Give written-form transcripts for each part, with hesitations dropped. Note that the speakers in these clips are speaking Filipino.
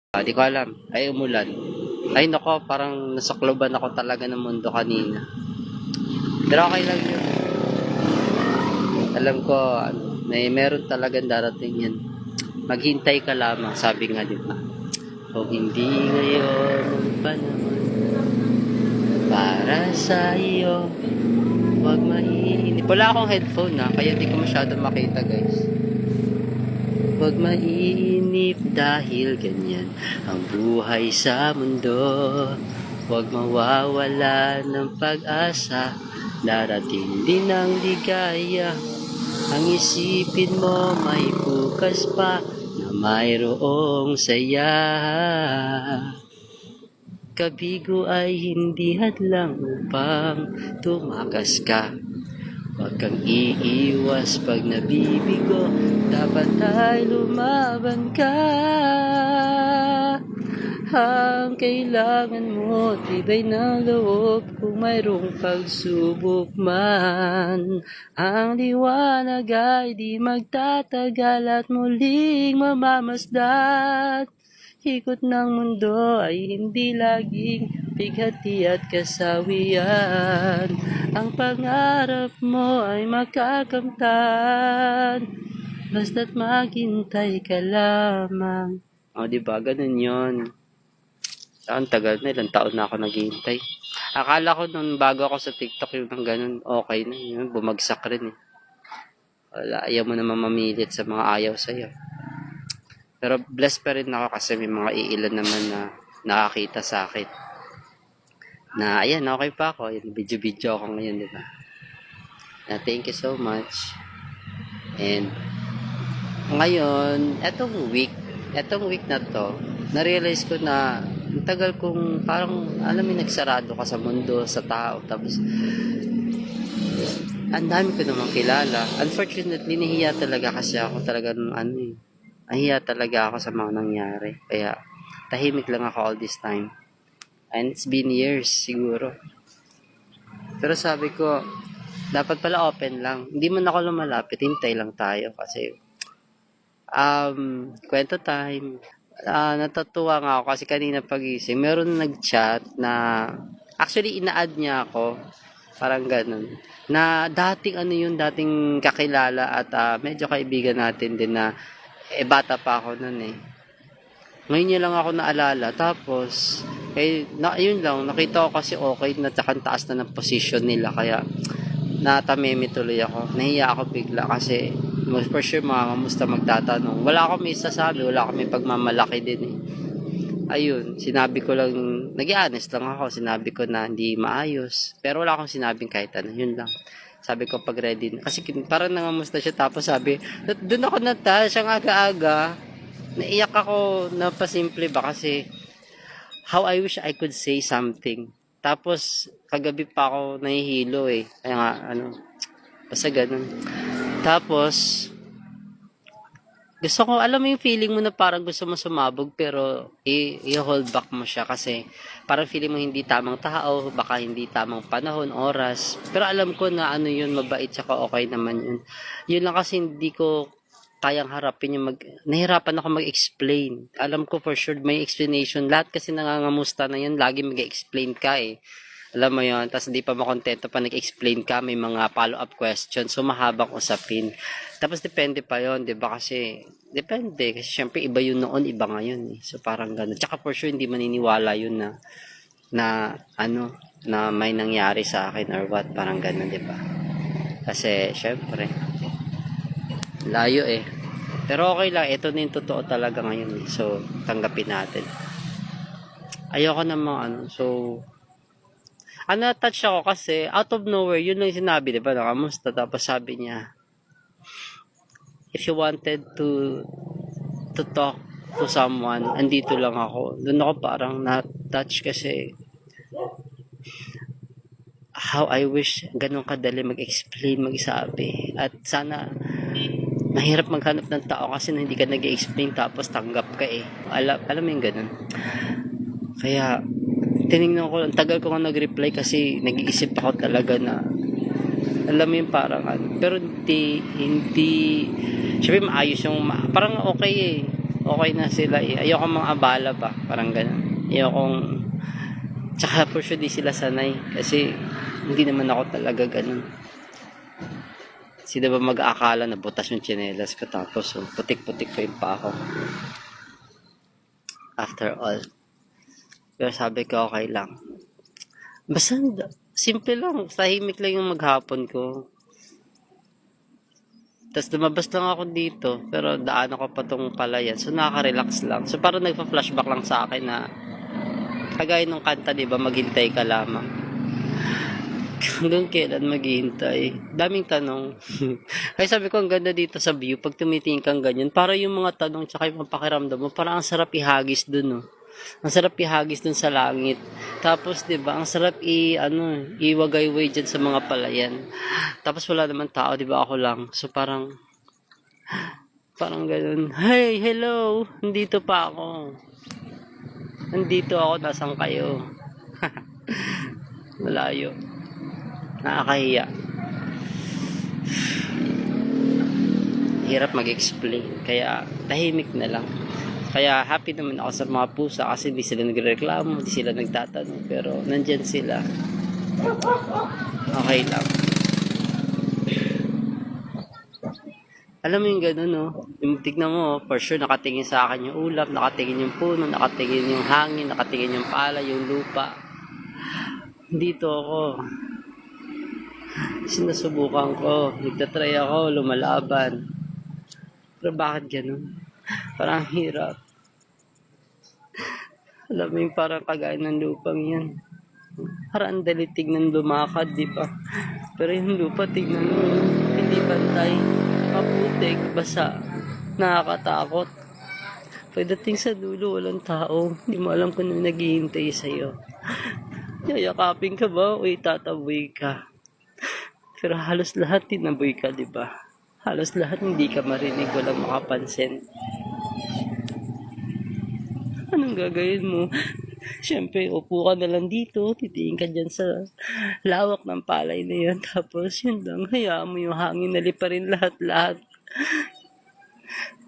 Di ko alam. Ay, umulan. Ay, nako, parang nasakloban ako talaga ng mundo kanina. Pero okay lang yun. Alam ko, meron talagang darating yan. Maghintay ka lamang, sabi nga, di ba? Kung hindi ngayon ang panahon para sa iyo, huwag mainip. Wala akong headphone kaya di ko masyado makita, guys. Huwag mainip dahil ganyan ang buhay sa mundo. Huwag mawawala ng pag-asa, darating din ang ligaya. Ang isipin mo may bukas pa na mayroong saya. Kabigo ay hindi hadlang upang tumakas ka. Huwag kang iiwas pag nabibigo, dapat ay lumaban ka. Ang kailangan mo, tibay ng loob kung mayroong pagsubok man. Ang liwanag ay di magtatagal at muling mamamasdat. Ikot ng mundo ay hindi laging bighati at kasawian. Ang pangarap mo ay makakamtan, basta't maghintay ka lamang. Diba? Ganun yun. Ang tagal na, ilang taon na ako naghihintay. Akala ko nung bago ako sa TikTok yung ng ganun, okay na yun. Bumagsak rin Wala, ayaw mo naman mamilit sa mga ayaw sa'yo. Pero blessed pa rin ako kasi may mga iilan naman na nakakita sa akin. Na ayan, okay pa ako. Video-video ako ngayon, di ba? Thank you so much. And ngayon, etong week na to, na-realize ko na ang tagal kong parang, alam mo, nagsarado ka sa mundo, sa tao, tapos ang dami ko namang kilala. Unfortunately, nahiya talaga kasi ako talaga nung nahiya talaga ako sa mga nangyari. Kaya, tahimik lang ako all this time. And it's been years, siguro. Pero sabi ko, dapat pala open lang. Hindi man ako lumalapit, hintay lang tayo. Kasi, kwento time. Natutuwa nga ako kasi kanina pagising, meron nag-chat na, actually, ina-add niya ako. Parang ganun. Na dating kakilala at medyo kaibigan natin din na, bata pa ako nun Ngayon niya lang ako naalala. Tapos, yun lang, nakita ko kasi okay na taas na ng position nila. Kaya, natameme tuloy ako. Nahiya ako bigla kasi, for sure, kamusta magtatanong. Wala akong may sasabi, wala akong may pagmamalaki din Ayun, sinabi ko lang, nag-i-honest lang ako. Sinabi ko na hindi maayos. Pero wala akong sinabing kahit ano, yun lang. Sabi ko pag ready na. Kasi parang nangamusta siya tapos sabi, doon ako na-touch ang aga-aga. Naiyak ako na pasimple ba kasi how I wish I could say something. Tapos kagabi pa ako nahihilo Kaya nga basta ganun. Tapos gusto ko, alam mo yung feeling mo na parang gusto mo sumabog pero i-hold back mo siya kasi parang feeling mo hindi tamang tao, baka hindi tamang panahon, oras. Pero alam ko na yun, mabait tsaka okay naman yun. Yun lang kasi hindi ko kayang harapin nahirapan ako mag-explain. Alam ko for sure may explanation. Lahat kasi nangangamusta na yun, lagi mag-explain ka Alam mo yun, tapos hindi pa makontento pa nag-explain ka, may mga follow-up questions, so mahabang usapin. Tapos depende pa yon, di ba? Kasi, depende. Kasi syempre, iba yun noon, iba ngayon So parang gano'n. Tsaka for sure, hindi maniniwala yun na may nangyari sa akin or what, parang gano'n, di ba? Kasi, syempre, layo Pero okay lang, ito na yung totoo talaga ngayon So, tanggapin natin. Ayoko namang na-touch ako kasi out of nowhere, yun lang sinabi, di ba? Kamusta? Tapos sabi niya, if you wanted to talk to someone, andito lang ako. Doon ako parang na-touch kasi how I wish ganun kadali mag-explain, magsabi. At sana mahirap maghanap ng tao kasi hindi ka nag-explain tapos tanggap ka Alam mo yung ganun. Kaya tinignan ko, ang tagal ko nga nag-reply kasi nag-iisip ako talaga na alam mo yung parang pero hindi syempre maayos yung parang okay okay na sila eh. Ayoko mga abala pa, parang ganun. Ayokong, tsaka for sure di sila sanay kasi hindi naman ako talaga ganun. Sino ba mag-aakala na butas yung tsinelas ko tapos putik-putik ko yung pa ako. After all. Pero sabi ko okay lang. Basta simple lang, tahimik lang yung maghapon ko. Tapos lumabas lang ako dito, pero daan ako pa tong palayan. So nakaka-relax lang. So parang nagpa-flashback lang sa akin na kagaya nung kanta, di ba, maghintay ka lamang. Hanggang kailan maghihintay? Daming tanong. Kaya sabi ko, ang ganda dito sa view, pag tumitingin kang ganyan, para yung mga tanong tsaka yung pakiramdam mo, parang ang sarap ihagis dun, no? Ang sarap ihagis dun sa langit. Tapos, di ba, ang sarap iwagayway dyan sa mga palayan. Tapos wala naman tao, di ba, ako lang. So parang ganun. Hey, hello! Nandito pa ako. Nandito ako, nasan kayo? Malayo. Nakakahiya. Hirap mag-explain. Kaya tahimik na lang. Kaya happy naman ako sa mga pusa kasi hindi sila nagreklamo, hindi sila nagtatanong. Pero nandyan sila. Okay lang. Alam mo yung gano'n, no? Yung tignan mo, for sure, nakatingin sa akin yung ulap, nakatingin yung puno, nakatingin yung hangin, nakatingin yung pala, yung lupa. Dito ako. Sinusubukan ko. Nagtatry ako, lumalaban. Pero bakit gano'n? Parang hirap. Alam mo yung parang kagaya ng lupang yan. Parang ang dali tignan lumakad, di ba? Pero yung lupa, tignan mo, hindi bantay. Maputik, basa. Nakakatakot. Pagdating sa dulo, walang tao. Hindi mo alam kung ano naghihintay sa'yo. Yayakapin ka ba o itataboy ka? Pero halos lahat tinaboy ka, di ba? Halos lahat hindi ka marinig, walang makapansin. Anong gagawin mo? Siyempre, upo ka na lang dito, titingin ka dyan sa lawak ng palay na yun. Tapos yun lang, hayaan mo yung hangin, naliparin lahat-lahat.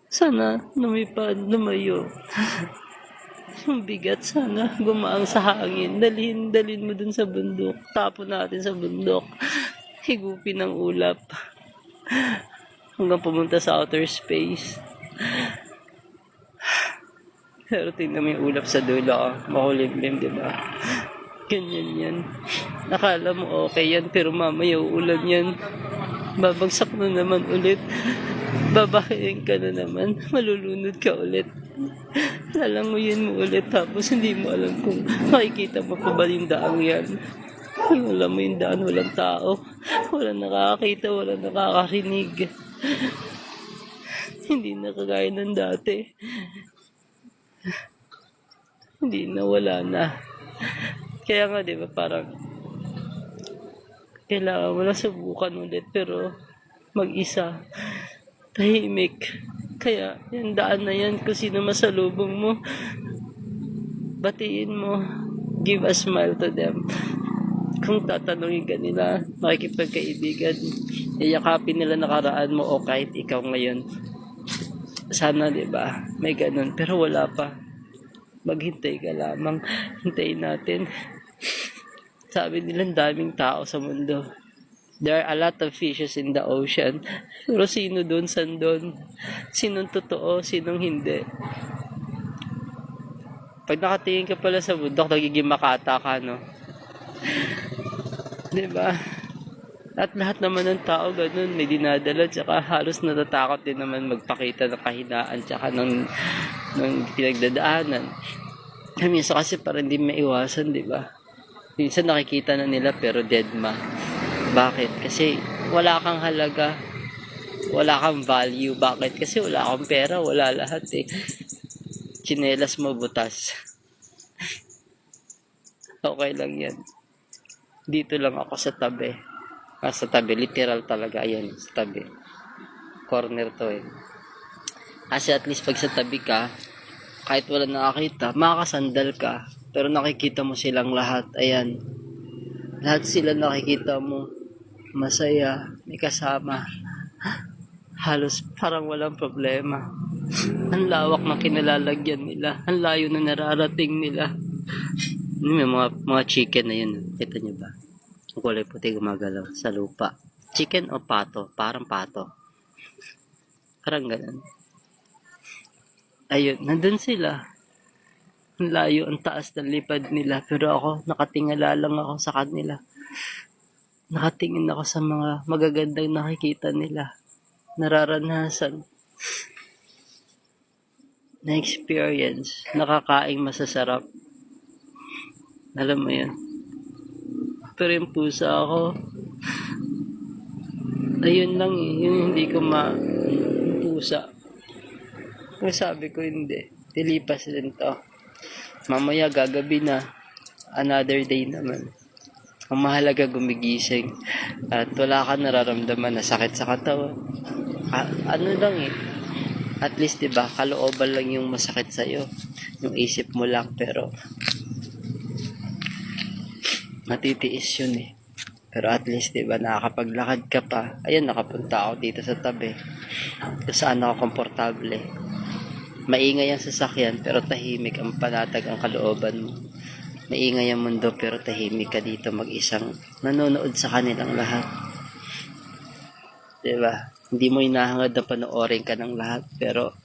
Sana lumayo. Yung bigat, sana gumaang sa hangin. Dalhin mo dun sa bundok. Tapon natin sa bundok. Higupin ng ulap. Hanggang pumunta sa outer space. Pero tingnan mo yung ulap sa dulo, makulimlim, di ba? Ganyan yan. Nakala mo okay yan, pero mamaya uulan yan. Babagsak na naman ulit. Babahayin ka na naman. Malulunod ka ulit. Lalanguyin mo ulit, tapos hindi mo alam kung makikita mo pa ba yung daang yan. Kung alam mo yung daan, walang tao. Walang nakakakita, walang nakakarinig. Hindi na kagaya ng dati. Hindi na, wala na. Kaya nga, di ba, parang kailangan mo na subukan ulit, pero mag-isa, tahimik. Kaya, yung daan na yan, kung sino masalubong mo, batiin mo, give a smile to them. Kung tatanungin ka nila, makikipagkaibigan, iyakapin nila nakaraan mo o kahit ikaw ngayon. Sana, di ba, may ganun, pero wala pa. Maghintay ka lamang. Hintayin natin. Sabi nila, daming tao sa mundo. There are a lot of fishes in the ocean. Pero sino doon, san doon? Sinong totoo, sinong hindi? Pag nakatingin ka pala sa bundok, nagiging makata ka, no? Diba? At lahat naman ng tao ganun, may dinadala, tsaka halos natatakot din naman magpakita ng kahinaan, tsaka ng pinagdadaanan. Minsan kasi parang hindi maiwasan, di ba? Minsan nakikita na nila pero deadma. Bakit? Kasi wala kang halaga, wala kang value. Bakit? Kasi wala kang pera, wala lahat eh. Tsinelas mo butas. Okay lang yan. Dito lang ako sa tabi. Sa tabi, literal talaga. Ayan, sa tabi. Corner to eh. Kasi at least pag sa tabi ka, kahit wala nakakita, makakasandal ka. Pero nakikita mo silang lahat. Ayan. Lahat sila nakikita mo. Masaya. May kasama. Halos parang walang problema. Ang lawak ng kinalalagyan nila. Ang layo na nararating nila. May mga chicken na yun. Kita niyo ba? Ang kulay puti gumagalaw sa lupa. Chicken o pato? Parang pato. Parang ganun. Ayun, nandun sila. Ang layo, ang taas ng lipad nila. Pero ako, nakatingala lang ako sa kanila. Nakatingin ako sa mga magagandang nakikita nila. Nararanasan. Na experience. Nakakaing masasarap. Alam mo yun. Pero yung pusa ako, ayun lang eh. Yung hindi ko yung pusa. Kung sabi ko hindi. Tilipas din to. Mamaya gagabi na. Another day naman. Ang mahalaga gumigising. At wala ka nararamdaman na sakit sa katawan. Ano lang eh. At least diba, kalooban lang yung masakit sa'yo. Yung isip mo lang, pero matitiis yun eh. Pero at least diba, nakakapaglakad ka pa. Ayun, nakapunta ako dito sa tabi. Kung saan ako komportable. Maingay ang sasakyan, pero tahimik ang panatag ang kalooban mo. Maingay ang mundo, pero tahimik ka dito mag-isang nanonood sa kanilang lahat. Diba? Hindi mo hinahangad na panoorin ka ng lahat, pero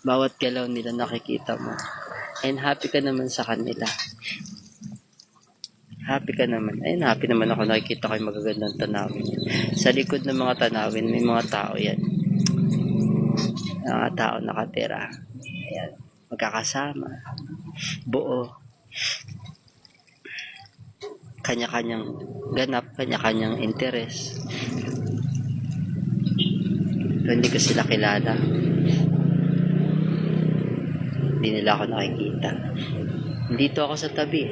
bawat galaw nila nakikita mo. And happy ka naman sa kanila. Happy ka naman. Ayun, happy naman ako nakikita ko yung magagandang tanawin. Sa likod ng mga tanawin, may mga tao yan. Mga tao nakatira. Ayan. Magkakasama. Buo. Kanya-kanyang ganap, kanya-kanyang interes. Pero hindi ko sila kilala. Hindi nila ako nakikita. Dito ako sa tabi.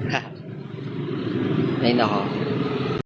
Ha. Ay nako.